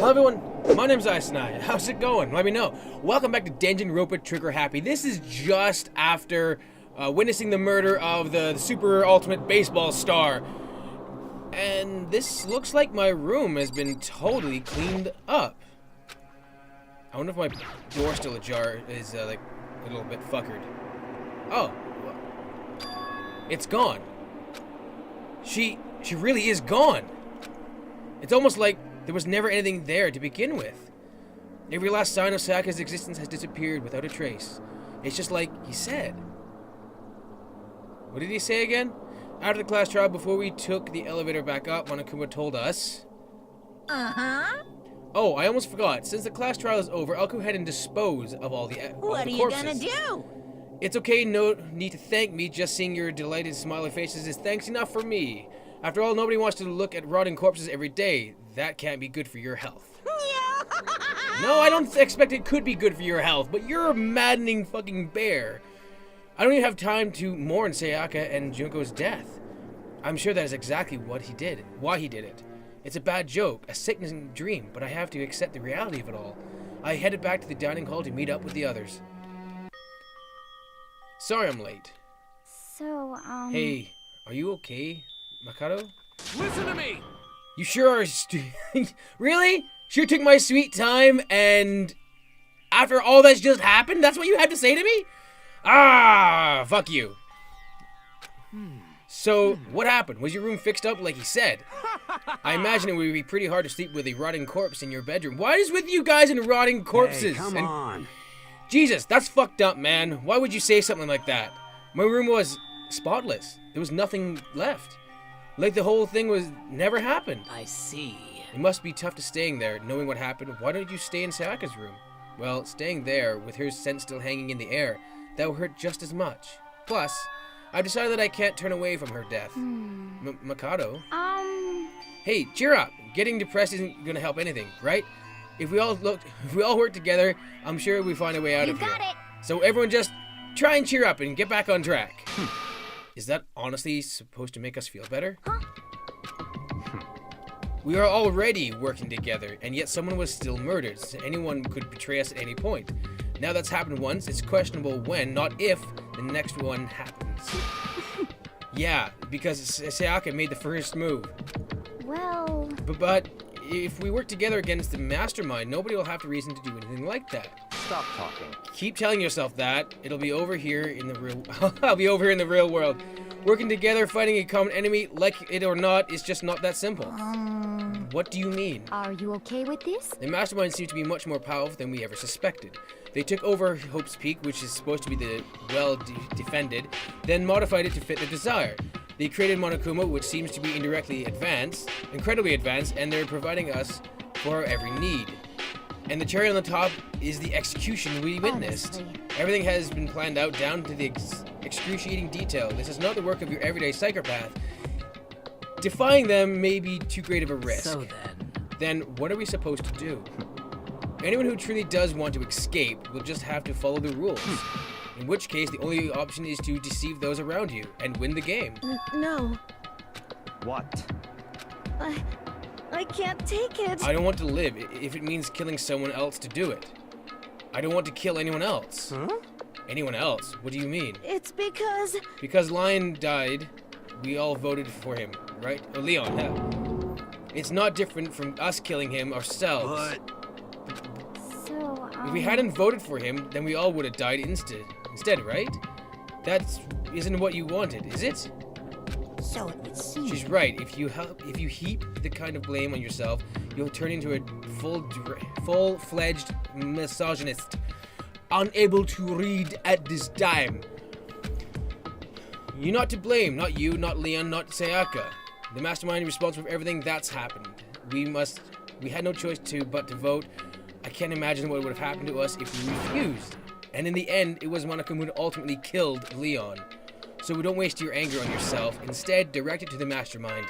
Hello everyone, my name's Icini. How's it going? Let me know. Welcome back to Danganronpa Trigger Happy. This is just after witnessing the murder of the super ultimate baseball star. And this looks like my room has been totally cleaned up. I wonder if my door's still ajar is like a little bit fuckered. Oh. It's gone. She really is gone. It's almost like there was never anything there to begin with. Every last sign of Sayaka's existence has disappeared without a trace. It's just like he said. What did he say again? After the class trial, before we took the elevator back up, Monokuma told us... Oh, I almost forgot. Since the class trial is over, I'll go ahead and dispose of all the corpses. What are you gonna do? It's okay, no need to thank me. Just seeing your delighted smiling faces is thanks enough for me. After all, nobody wants to look at rotting corpses every day. That can't be good for your health. No, I don't expect it could be good for your health, but you're a maddening fucking bear. I don't even have time to mourn Sayaka and Junko's death. I'm sure that is exactly what he did, why he did it. It's a bad joke, a sickening dream, but I have to accept the reality of it all. I headed back to the dining hall to meet up with the others. Sorry I'm late. So, Hey, are you okay, Makoto? Listen to me! You sure are really? Sure took my sweet time, and after all that's just happened, that's what you had to say to me? Ah, fuck you. So, what happened? Was your room fixed up like he said? I imagine it would be pretty hard to sleep with a rotting corpse in your bedroom. What is with you guys and rotting corpses? Hey, come on. Jesus, that's fucked up, man. Why would you say something like that? My room was spotless. There was nothing left. Like the whole thing was never happened. I see. It must be tough to staying there, knowing what happened. Why don't you stay in Sayaka's room? Well, staying there, with her scent still hanging in the air, that will hurt just as much. Plus, I've decided that I can't turn away from her death. Makoto? Hey, cheer up. Getting depressed isn't gonna help anything, right? If we all work together, I'm sure we find a way out of here. You got it. So everyone just try and cheer up and get back on track. Is that honestly supposed to make us feel better? Huh? We are already working together, and yet someone was still murdered. So anyone could betray us at any point. Now that's happened once, it's questionable when, not if, the next one happens. Yeah, because Sayaka made the first move. Well... But if we work together against the mastermind, nobody will have the reason to do anything like that. Stop talking. Keep telling yourself that. It'll be over here in the real... I'll be over here in the real world. Working together, fighting a common enemy, like it or not, is just not that simple. What do you mean? Are you okay with this? The mastermind seems to be much more powerful than we ever suspected. They took over Hope's Peak, which is supposed to be the well-defended, then modified it to fit their desire. They created Monokuma, which seems to be incredibly advanced, and they're providing us for our every need. And the cherry on the top is the execution we witnessed. Honestly. Everything has been planned out down to the excruciating detail. This is not the work of your everyday psychopath. Defying them may be too great of a risk. So Then what are we supposed to do? Anyone who truly does want to escape will just have to follow the rules. In which case, the only option is to deceive those around you and win the game. No, What? I can't take it. I don't want to live if it means killing someone else to do it. I don't want to kill anyone else. Huh? Anyone else? What do you mean? It's because Because Lion died, we all voted for him, right? Or Leon, hell. It's not different from us killing him ourselves. But So, If we hadn't voted for him, then we all would have died instead, right? That isn't what you wanted, is it? it would seem. She's right. If you heap the kind of blame on yourself, you'll turn into a full-fledged misogynist, unable to read at this time. You're not to blame, not you, not Leon, not Sayaka. The mastermind responsible for everything that's happened. We had no choice but to vote. I can't imagine what would have happened to us if we refused. And in the end, it was Monokuma who ultimately killed Leon. So don't waste your anger on yourself. Instead, direct it to the mastermind.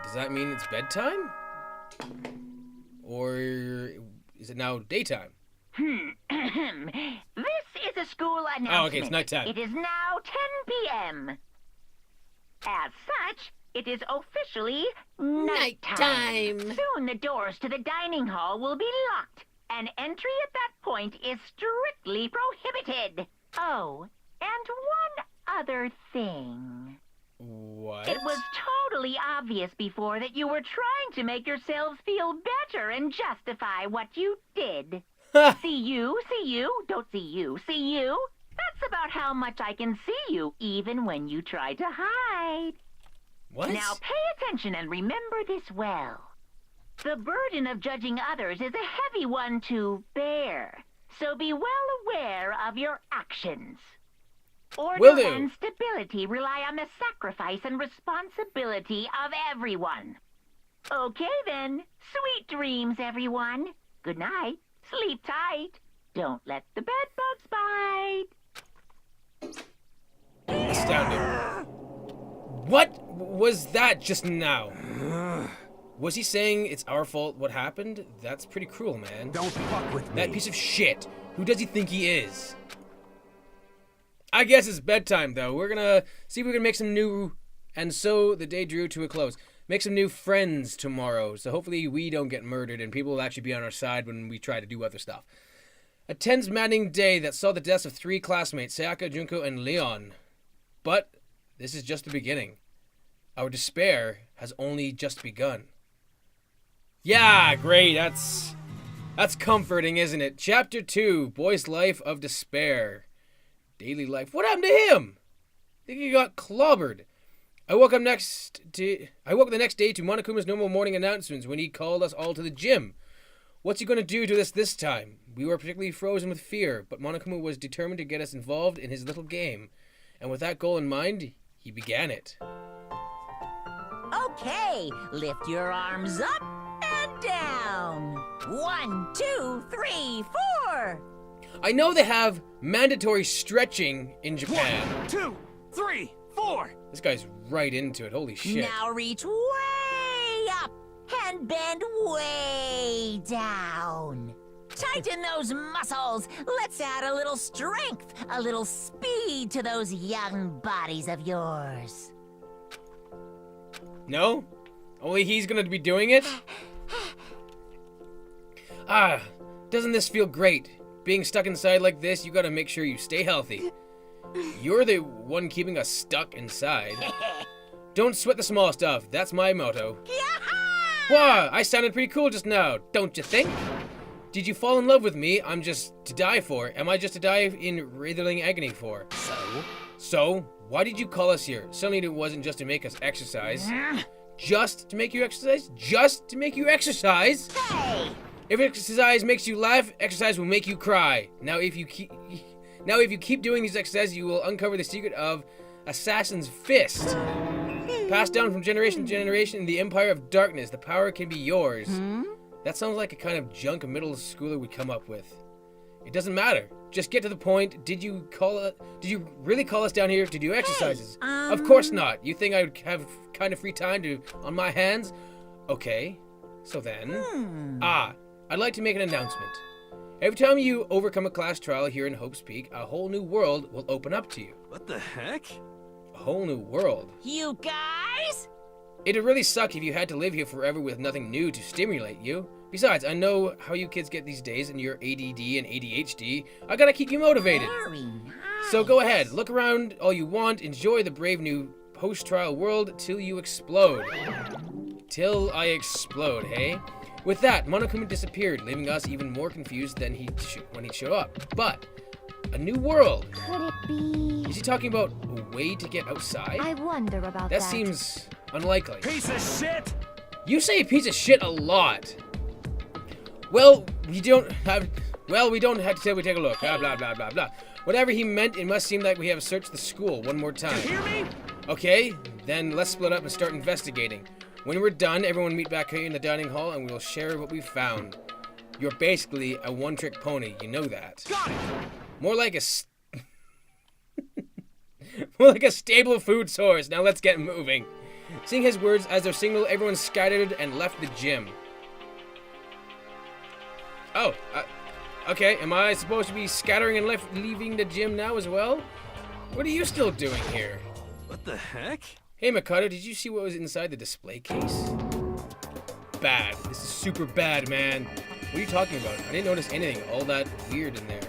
Does that mean it's bedtime? Or is it now daytime? This is a school announcement. Oh, okay, it's nighttime. It is now 10 p.m. As such, It is officially nighttime. Soon the doors to the dining hall will be locked, and entry at that point is strictly prohibited. Oh, and one other thing. What? It was totally obvious before that you were trying to make yourselves feel better and justify what you did. See you, don't see you, see you. That's about how much I can see you, even when you try to hide. What? Now pay attention and remember this well. The burden of judging others is a heavy one to bear, so be well aware of your actions. Order and stability rely on the sacrifice and responsibility of everyone. Okay then, sweet dreams, everyone. Good night. Sleep tight. Don't let the bedbugs bite. Astounding. What was that just now? Was he saying it's our fault what happened? That's pretty cruel, man. Don't fuck with me. That piece of shit. Who does he think he is? I guess it's bedtime, though. We're gonna see if we can make some new... And so the day drew to a close. Make some new friends tomorrow. So hopefully we don't get murdered and people will actually be on our side when we try to do other stuff. A tense, maddening day that saw the deaths of 3 classmates, Sayaka, Junko, and Leon. But this is just the beginning. Our despair has only just begun. Yeah, great. That's comforting, isn't it? Chapter 2, Boy's Life of Despair. Daily life. What happened to him? I think he got clobbered. I woke the next day to Monokuma's normal morning announcements when he called us all to the gym. What's he going to do to us this time? We were particularly frozen with fear, but Monokuma was determined to get us involved in his little game. And with that goal in mind, he began it. Okay, lift your arms up and down. 1, 2, 3, 4. I know they have mandatory stretching in Japan. 1, 2, 3, 4. This guy's right into it. Holy shit. Now reach way up and bend way down. Tighten those muscles. Let's add a little strength, a little speed to those young bodies of yours. No? Only he's gonna be doing it? Ah, doesn't this feel great? Being stuck inside like this, you gotta make sure you stay healthy. You're the one keeping us stuck inside. Don't sweat the small stuff, that's my motto. Wow, I sounded pretty cool just now, don't you think? Did you fall in love with me? I'm just to die for. Am I just to die in writhing agony for? So, why did you call us here? Certainly it wasn't just to make us exercise. Just to make you exercise? Just to make you exercise? Hey! If exercise makes you laugh, exercise will make you cry. Now if you keep doing these exercises, you will uncover the secret of Assassin's Fist. Passed down from generation to generation in the Empire of Darkness. The power can be yours. That sounds like a kind of junk a middle schooler would come up with. It doesn't matter. Just get to the point. Did you really call us down here to do exercises? Of course not. You think I would have kind of free time on my hands? Okay. So then, I'd like to make an announcement. Every time you overcome a class trial here in Hope's Peak, a whole new world will open up to you. What the heck? A whole new world. You guys? It'd really suck if you had to live here forever with nothing new to stimulate you. Besides, I know how you kids get these days and your ADD and ADHD. I gotta keep you motivated. Very nice. So go ahead, look around all you want, enjoy the brave new post-trial world till you explode. Till I explode, hey? With that, Monokuma disappeared, leaving us even more confused than when he showed up. But, a new world. Could it be... Is he talking about a way to get outside? I wonder about that. That seems unlikely. Piece of shit! You say piece of shit a lot. Well, we don't have to say we take a look. Blah, blah, blah, blah, blah. Whatever he meant, it must seem like we have searched the school one more time. You hear me? Okay, then let's split up and start investigating. When we're done, everyone meet back here in the dining hall and we'll share what we found. You're basically a one-trick pony, you know that. Got it! More like a more like a stable food source. Now let's get moving. Seeing his words as their signal, everyone scattered and left the gym. Oh, okay. Am I supposed to be scattering and leaving the gym now as well? What are you still doing here? What the heck? Hey Mikado, did you see what was inside the display case? Bad. This is super bad, man. What are you talking about? I didn't notice anything all that weird in there.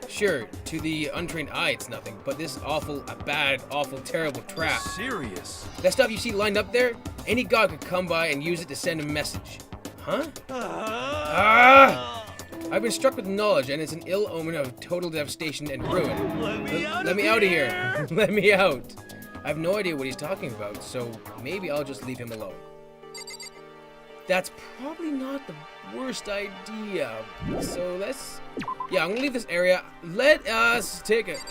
Sure, to the untrained eye it's nothing, but this bad, awful, terrible trap. Serious. That stuff you see lined up there, any god could come by and use it to send a message. Huh? I've been struck with knowledge, and it's an ill omen of total devastation and ruin. Let me out of here. Let me out. I have no idea what he's talking about, so maybe I'll just leave him alone. That's probably not the worst idea. So yeah, I'm gonna leave this area. Let us take it.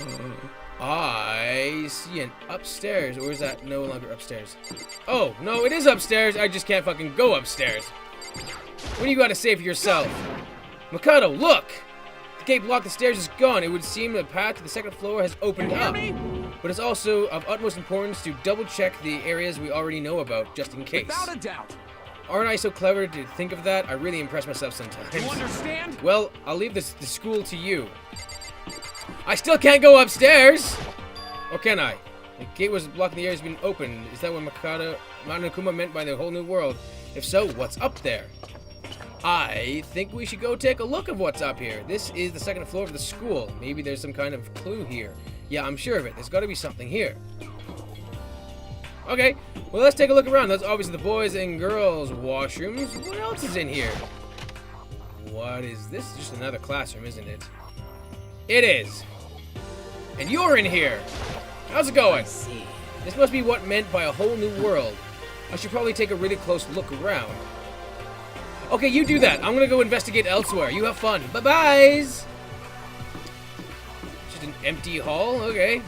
I see an upstairs, or is that no longer upstairs? Oh, no, it is upstairs. I just can't fucking go upstairs. What do you got to say for yourself? Mikado, look! The gate blocked the stairs is gone. It would seem the path to the second floor has opened up. But it's also of utmost importance to double check the areas we already know about, just in case. Without a doubt. Aren't I so clever to think of that? I really impress myself sometimes. You understand? Well, I'll leave the school to you. I still can't go upstairs! Or can I? The gate was blocking the areas being open. Is that what Manakuma meant by the whole new world? If so, what's up there? I think we should go take a look of what's up here. This is the second floor of the school. Maybe there's some kind of clue here. Yeah, I'm sure of it. There's got to be something here. Okay, well, let's take a look around. That's obviously the boys and girls washrooms. What else is in here? What is this? It's just another classroom, isn't it? It is. And you're in here. How's it going? This must be what meant by a whole new world. I should probably take a really close look around. Okay, you do that. I'm gonna go investigate elsewhere. You have fun. Bye-byes! Just an empty hall? Okay.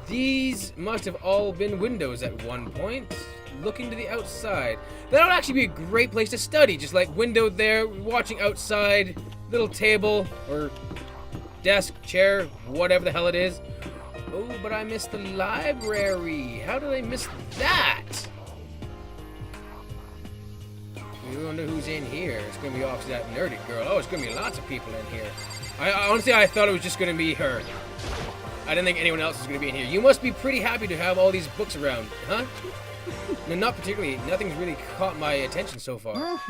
These must have all been windows at one point. Looking to the outside. That would actually be a great place to study. Just like window there, watching outside, little table, or desk, chair, whatever the hell it is. Oh, but I missed the library. How did I miss that? I wonder who's in here. It's gonna be off to that nerdy girl. Oh, it's gonna be lots of people in here. Honestly, I thought it was just gonna be her. I didn't think anyone else was gonna be in here. You must be pretty happy to have all these books around, huh? No, not particularly. Nothing's really caught my attention so far.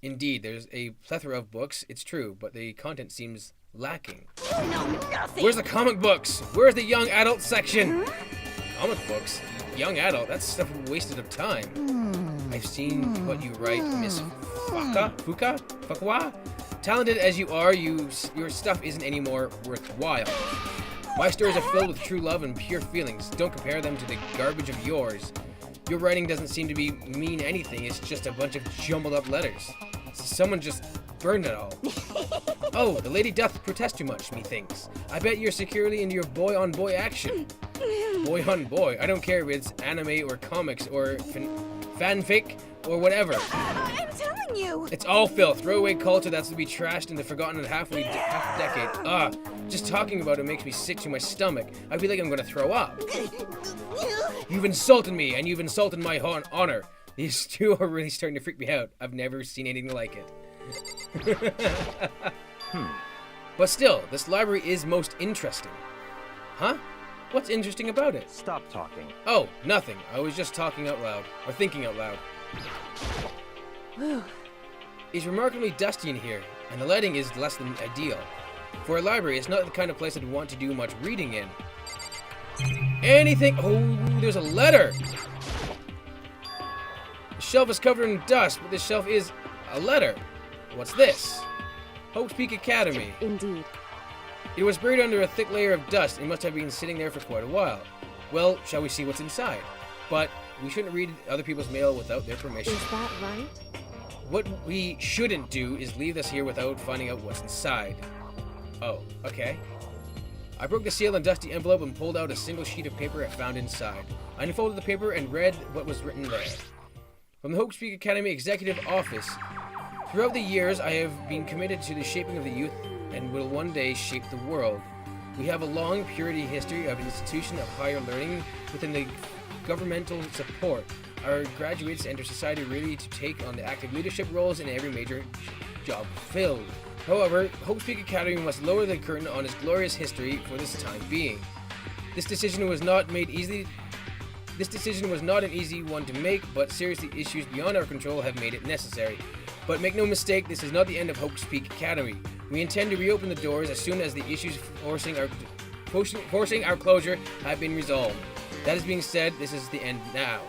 Indeed, there's a plethora of books, it's true, but the content seems lacking. No, nothing. Where's the comic books? Where's the young adult section? Comic books? Young adult? That's stuff wasted of time. I've seen what you write, Miss Fukawa. Talented as you are, your stuff isn't any more worthwhile. My stories are filled with true love and pure feelings. Don't compare them to the garbage of yours. Your writing doesn't seem to mean anything. It's just a bunch of jumbled up letters. Someone just burned it all. Oh, the lady doth protest too much, methinks. I bet you're securely into your boy-on-boy action. Boy-on-boy. I don't care if it's anime or comics or fanfic or whatever. I'm telling you. It's all filth. Throwaway culture that's to be trashed and forgotten in half a decade. Just talking about it makes me sick to my stomach. I feel like I'm gonna throw up. You've insulted me, and you've insulted my honor. These two are really starting to freak me out. I've never seen anything like it. But still, this library is most interesting. Huh? What's interesting about it? Stop talking. Oh, nothing. I was just talking out loud. Or thinking out loud. It's remarkably dusty in here, and the lighting is less than ideal. For a library, it's not the kind of place I'd want to do much reading in. Anything... Oh, there's a letter! The shelf is covered in dust, but this shelf is a letter. What's this? Hope's Peak Academy. Indeed. It was buried under a thick layer of dust and must have been sitting there for quite a while. Well, shall we see what's inside? But we shouldn't read other people's mail without their permission. Is that right? What we shouldn't do is leave this here without finding out what's inside. Oh, okay. I broke the seal and dusty envelope and pulled out a single sheet of paper I found inside. I unfolded the paper and read what was written there. From the Hope Peak Academy Executive Office. Throughout the years, I have been committed to the shaping of the youth and will one day shape the world. We have a long purity history of institution of higher learning within the governmental support. Our graduates enter society ready to take on the active leadership roles in every major job filled. However, Hope Peak Academy must lower the curtain on its glorious history for this time being. This decision was not an easy one to make, but seriously issues beyond our control have made it necessary. But make no mistake, this is not the end of Hope's Peak Academy. We intend to reopen the doors as soon as the issues forcing our closure have been resolved. That is being said, this is the end now.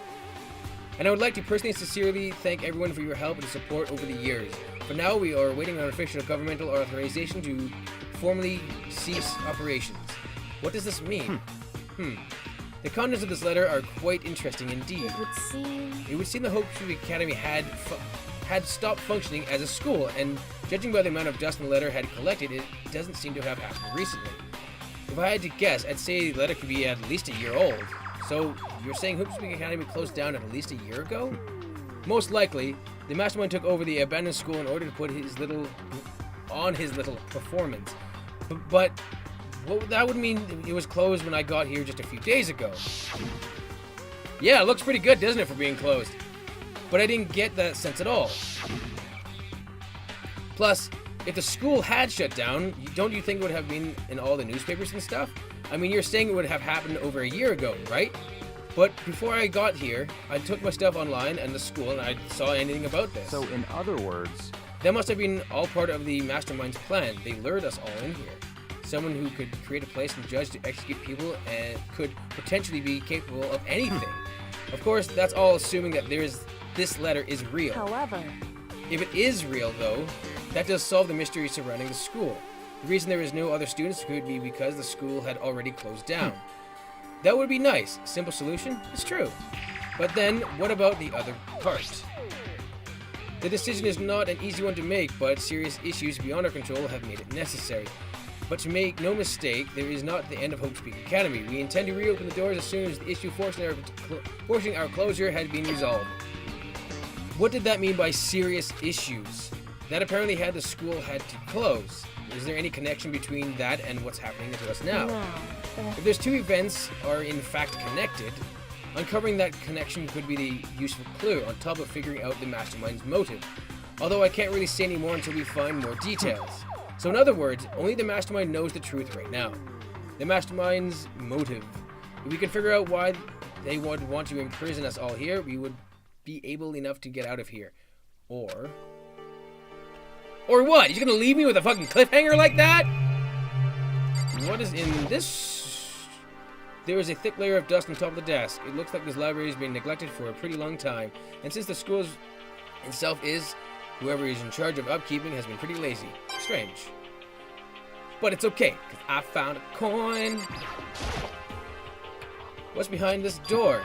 And I would like to personally and sincerely thank everyone for your help and support over the years. For now, we are waiting on official governmental authorization to formally cease operations. What does this mean? The contents of this letter are quite interesting indeed. It would seem the Hope Peak Academy had stopped functioning as a school, and judging by the amount of dust the letter had collected, it doesn't seem to have happened recently. If I had to guess, I'd say the letter could be at least a year old. So, you're saying Hope Peak Academy closed down at least a year ago? Most likely, the mastermind took over the abandoned school in order to put his little performance. But that would mean it was closed when I got here just a few days ago. Yeah, it looks pretty good, doesn't it, for being closed? But I didn't get that sense at all. Plus, if the school had shut down, don't you think it would have been in all the newspapers and stuff? I mean, you're saying it would have happened over a year ago, right? But before I got here, I took my stuff online and the school, and I saw anything about this. So, in other words, that must have been all part of the mastermind's plan. They lured us all in here. Someone who could create a place and judge to execute people and could potentially be capable of anything. Of course, that's all assuming that this letter is real. However, if it is real, though, that does solve the mystery surrounding the school. The reason there is no other students could be because the school had already closed down. That would be nice. Simple solution? It's true. But then, what about the other part? The decision is not an easy one to make, but serious issues beyond our control have made it necessary. But to make no mistake, there is not the end of Hope Peak Academy. We intend to reopen the doors as soon as the issue forcing our closure has been resolved. What did that mean by serious issues? That apparently the school had to close. Is there any connection between that and what's happening to us now? no. If those two events are in fact connected, uncovering that connection could be the useful clue on top of figuring out the mastermind's motive. Although I can't really say any more until we find more details. So in other words, only the mastermind knows the truth right now. The mastermind's motive. If we can figure out why they would want to imprison us all here, we would be able enough to get out of here. Or what? You're gonna leave me with a fucking cliffhanger like that? What is in this? There is a thick layer of dust on top of the desk. It looks like this library has been neglected for a pretty long time. And since the school itself is, whoever is in charge of upkeeping has been pretty lazy. Strange. But it's okay, because I found a coin. What's behind this door?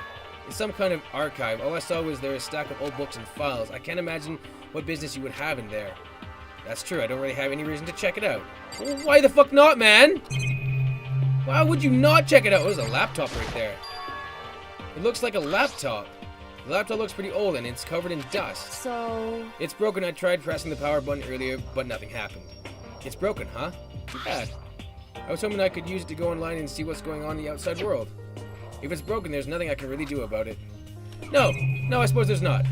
It's some kind of archive. All I saw was there a stack of old books and files. I can't imagine what business you would have in there. That's true, I don't really have any reason to check it out. Well, why the fuck not, man? Why would you not check it out? There's a laptop right there. It looks like a laptop. The laptop looks pretty old and it's covered in dust. So, It's broken. I tried pressing the power button earlier, but nothing happened. It's broken, huh? Too bad. I was hoping I could use it to go online and see what's going on in the outside world. If it's broken, there's nothing I can really do about it. No, I suppose there's not.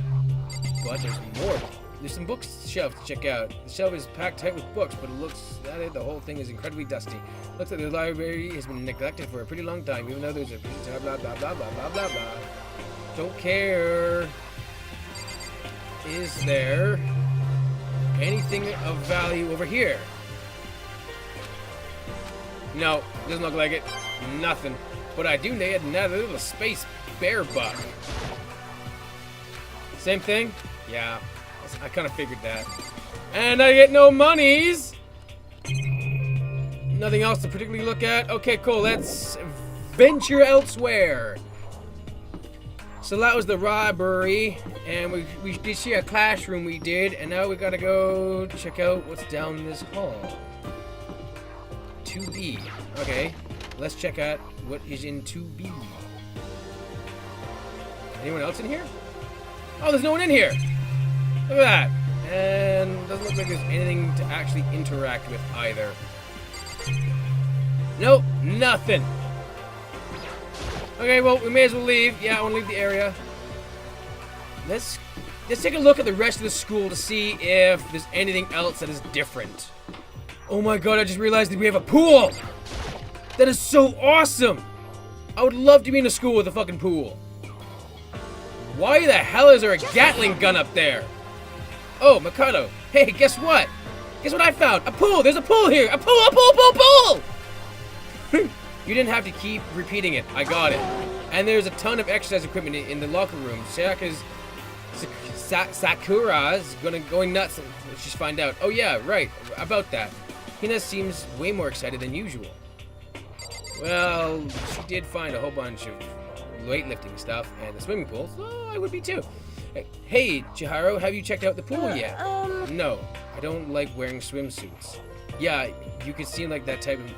But there's more. There's some books shelf to check out. The shelf is packed tight with books, but it looks at it, the whole thing is incredibly dusty. Looks like the library has been neglected for a pretty long time, even though there's a blah blah blah blah blah blah blah. Don't care. Is there anything of value over here? No, doesn't look like it. Nothing. But I do need another little space bear bug. Same thing? Yeah, I kind of figured that. And I get no monies! Nothing else to particularly look at? Okay, cool, let's venture elsewhere. So that was the robbery, and we did see a classroom we did, and now we gotta go check out what's down this hall. 2B. Okay, let's check out what is in 2B. Anyone else in here? Oh, there's no one in here! Look at that! And doesn't look like there's anything to actually interact with either. Nope, nothing. Okay, well, we may as well leave. Yeah, I want to leave the area. Let's take a look at the rest of the school to see if there's anything else that is different. Oh my god, I just realized that we have a pool! That is so awesome! I would love to be in a school with a fucking pool. Why the hell is there a Gatling gun up there? Oh, Mikado. Hey, guess what? Guess what I found? A pool! There's a pool here! A pool! A pool! Pool! Pool! You didn't have to keep repeating it. I got it. And there's a ton of exercise equipment in the locker room. Sakura's going nuts. She's find out. Oh yeah, right. About that. Hina seems way more excited than usual. Well, she did find a whole bunch of weightlifting stuff and the swimming pool, so I would be too. Hey, Chihiro, have you checked out the pool yet? No, I don't like wearing swimsuits. Yeah, you could seem like that type of...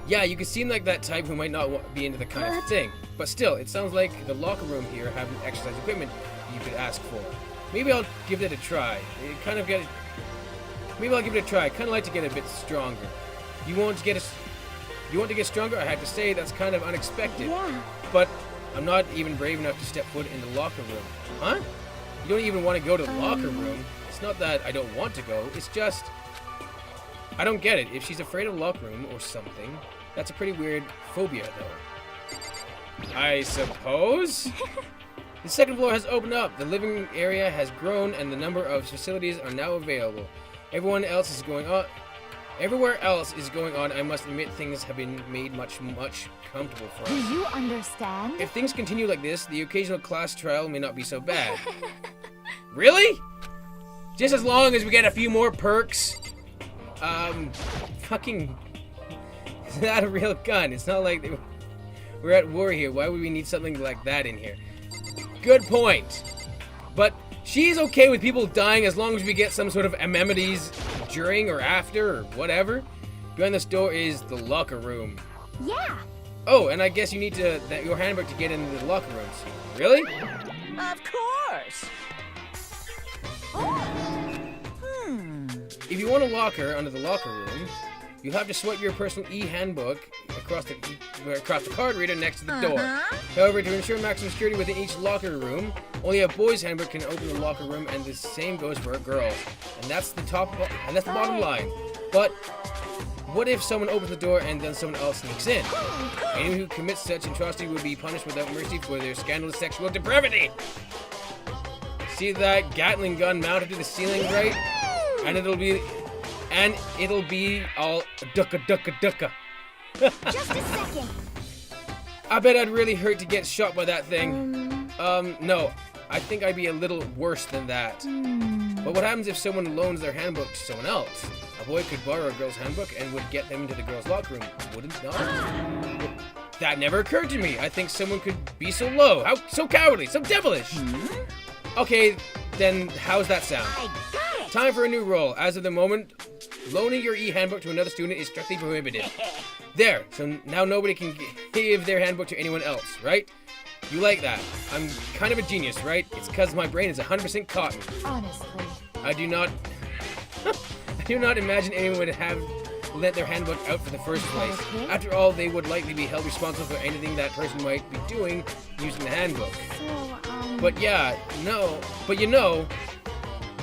Yeah, you could seem like that type who might not be into the kind of thing. But still, it sounds like the locker room here have exercise equipment you could ask for. Maybe I'll give it a try. Maybe I'll give it a try. I kind of like to get a bit stronger. You want to get stronger? I have to say that's kind of unexpected. Yeah. But I'm not even brave enough to step foot in the locker room. Huh? You don't even want to go to the locker room. It's not that I don't want to go. It's just I don't get it. If she's afraid of the locker room or something, that's a pretty weird phobia, though. I suppose. The second floor has opened up. The living area has grown, and the number of facilities are now available. Everywhere else is going on. I must admit, things have been made much comfortable for us. Do you understand? If things continue like this, the occasional class trial may not be so bad. Really? Just as long as we get a few more perks. Fucking... It's not a real gun. It's not like we're at war here. Why would we need something like that in here? Good point. But she's okay with people dying as long as we get some sort of amenities during or after or whatever. Behind this door is the locker room. Yeah. Oh, and I guess you need your handbook to get into the locker rooms. Really? Of course. If you want a locker under the locker room, you'll have to swipe your personal e-handbook across the card reader next to the door. However, to ensure maximum security within each locker room, only a boy's handbook can open the locker room, and the same goes for a girl. And that's the bottom line. But what if someone opens the door and then someone else sneaks in? Anyone who commits such atrocity will be punished without mercy for their scandalous sexual depravity. See that Gatling gun mounted to the ceiling, right? And it'll be all ducka. Just a second. I bet I'd really hurt to get shot by that thing. No. I think I'd be a little worse than that. But what happens if someone loans their handbook to someone else? A boy could borrow a girl's handbook and would get them into the girl's locker room, wouldn't it? That never occurred to me. I think someone could be so low, so cowardly, so devilish. Okay, then how's that sound? I got it. Time for a new role. As of the moment, loaning your e-handbook to another student is strictly prohibited. There, so now nobody can give their handbook to anyone else, right? You like that? I'm kind of a genius, right? It's because my brain is 100% cotton. Honestly. I do not imagine anyone would have let their handbook out for the first place. Okay. After all, they would likely be held responsible for anything that person might be doing using the handbook. So, But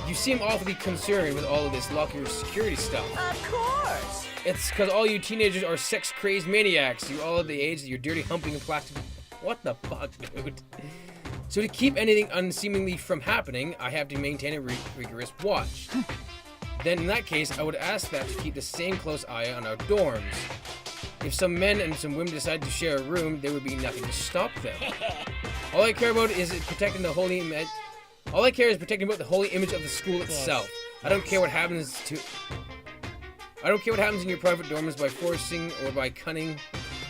you seem awfully concerned with all of this locker security stuff. Of course. It's because all you teenagers are sex-crazed maniacs. You're all at the age that you're dirty humping and plastic. What the fuck, dude? So to keep anything unseemly from happening, I have to maintain a rigorous watch. Then in that case, I would ask that to keep the same close eye on our dorms. If some men and some women decide to share a room, there would be nothing to stop them. All I care about is protecting the holy image. All I care is protecting about the holy image of the school itself. I don't care what happens in your private dorms by forcing or by cunning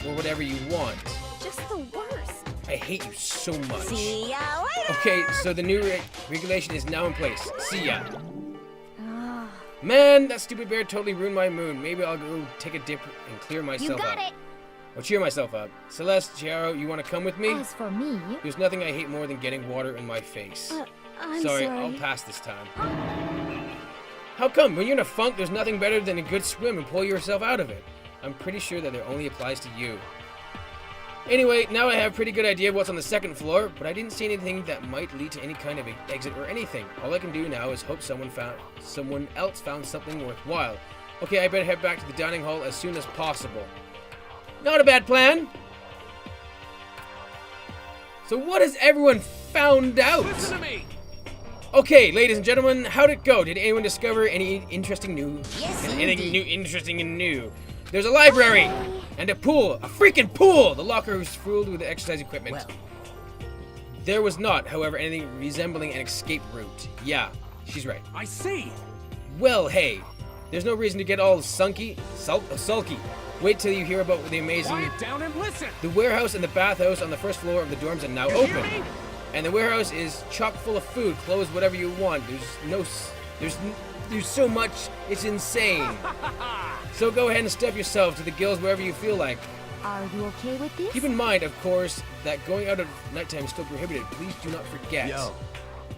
or whatever you want. just the worst. I hate you so much. See ya later. Okay, so the new regulation is now in place. See ya. Ah, Man, that stupid bear totally ruined my mood. Maybe I'll go take a dip and clear myself up. Or cheer myself up. Celeste, Chiaro, you want to come with me? as for me, There's nothing I hate more than getting water in my face. I'm sorry, I'll pass this time. How come? When you're in a funk, there's nothing better than a good swim and pull yourself out of it. I'm pretty sure that it only applies to you. Anyway, now I have a pretty good idea of what's on the second floor, but I didn't see anything that might lead to any kind of exit or anything. All I can do now is hope someone else found something worthwhile. Okay, I better head back to the dining hall as soon as possible. Not a bad plan. So what has everyone found out? Listen to me. Okay, ladies and gentlemen, how'd it go? Did anyone discover any interesting new? Yes, Anything indeed. new, interesting and new? There's a library and a pool, a freaking pool. The locker was filled with exercise equipment. Well. There was not, however, anything resembling an escape route. Yeah, she's right. I see. Well, hey, there's no reason to get all sulky. Wait till you hear about the amazing. Quiet down and listen. The warehouse and the bathhouse on the first floor of the dorms are now You open. hear me? And the warehouse is chock full of food, clothes, whatever you want. There's so much, it's insane. So go ahead and step yourself to the gills wherever you feel like. Are you okay with this? Keep in mind, of course, that going out at nighttime is still prohibited. Please do not forget. Yo.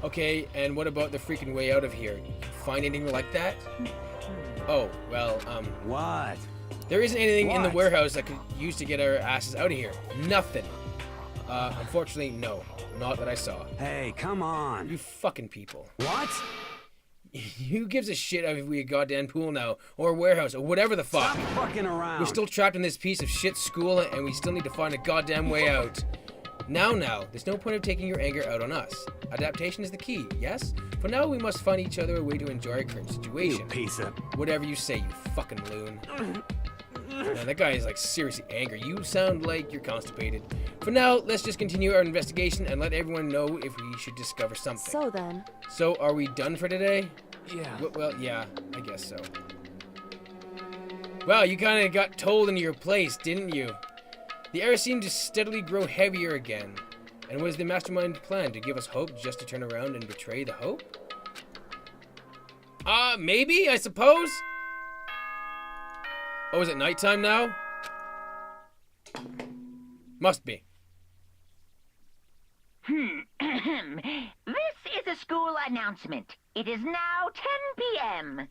Okay, and what about the freaking way out of here? Find anything like that? Oh, well, What? there isn't anything in the What? warehouse that could use to get our asses out of here. Nothing. Unfortunately, no. Not that I saw. Hey, come on. You fucking people. What? Who gives a shit if we a goddamn pool now, or a warehouse, or whatever the fuck? Stop fucking around. We're still trapped in this piece of shit school, and we still need to find a goddamn way out. Now, there's no point of taking your anger out on us. Adaptation is the key, yes? For now, we must find each other a way to enjoy our current You situation. piece of... Whatever you say, you fucking loon. Man, that guy is like seriously angry. You sound like you're constipated. For now, let's just continue our investigation and let everyone know if we should discover something. So then, So, are we done for today? Yeah. Well, yeah, I guess so. Well, you kind of got told into your place, didn't you? The air seemed to steadily grow heavier again. And was the mastermind plan to give us hope just to turn around and betray the hope? Maybe, I suppose? Oh, is it nighttime now? Must be. This is a school announcement. It is now 10 p.m.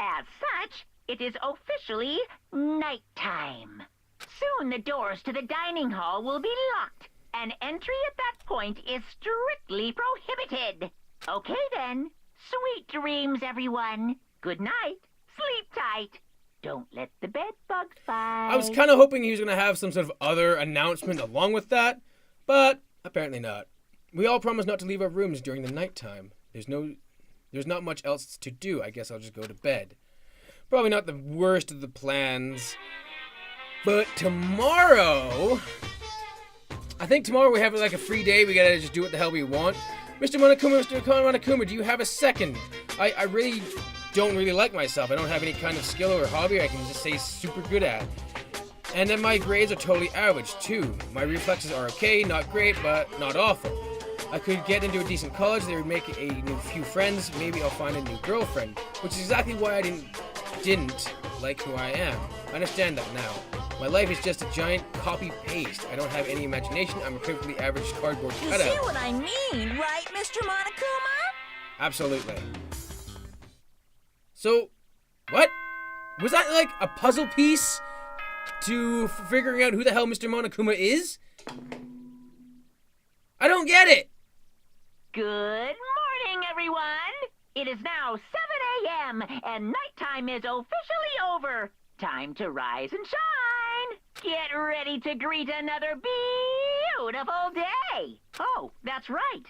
As such, it is officially nighttime. Soon the doors to the dining hall will be locked, and entry at that point is strictly prohibited. Okay then. Sweet dreams, everyone. Good night. Sleep tight. Don't let the bed bugs bite. I was kind of hoping he was going to have some sort of other announcement along with that, but apparently not. We all promised not to leave our rooms during the nighttime. There's not much else to do. I guess I'll just go to bed. Probably not the worst of the plans. But tomorrow, I think tomorrow we have like a free day. We gotta just do what the hell we want. Mr. Monokuma, do you have a second? I really don't really like myself. I don't have any kind of skill or hobby I can just say super good at. And then my grades are totally average too. My reflexes are okay, not great, but not awful. I could get into a decent college, they would make a few friends, maybe I'll find a new girlfriend, which is exactly why I didn't like who I am. I understand that now. My life is just a giant copy-paste. I don't have any imagination, I'm a perfectly average cardboard You cutout. see what I mean, right, Mr. Monokuma? Absolutely. So, what? Was that like a puzzle piece to figuring out who the hell Mr. Monokuma is? I don't get it! Good morning, everyone. It is now 7 a.m. and nighttime is officially over. Time to rise and shine. Get ready to greet another beautiful day. Oh, that's right.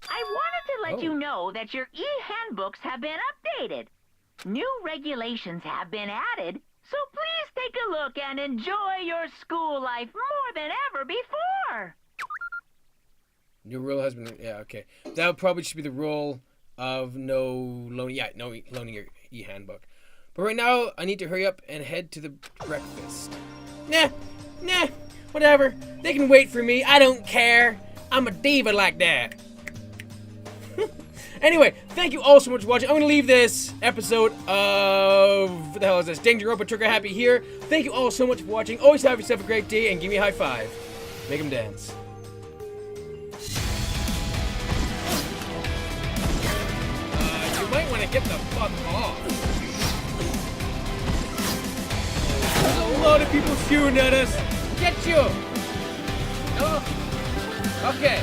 I wanted to let you know that your e-handbooks have been updated. New regulations have been added, so please take a look and enjoy your school life more than ever before. New rule has been, yeah, okay. That probably should be the rule of no loaning your e-handbook. But right now, I need to hurry up and head to the breakfast. Nah, whatever. They can wait for me, I don't care. I'm a diva like that. Anyway, thank you all so much for watching. I'm going to leave this episode of, what the hell is this? Danganronpa Trigger Happy here. Thank you all so much for watching. Always have yourself a great day and give me a high five. Make them dance. You might want to get the fuck off. There's a lot of people shooting at us. Get you. Oh. Okay.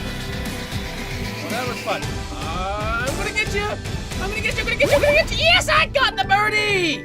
Well, that was fun. I'm gonna get you. I'm gonna get you. Yes, I got the birdie.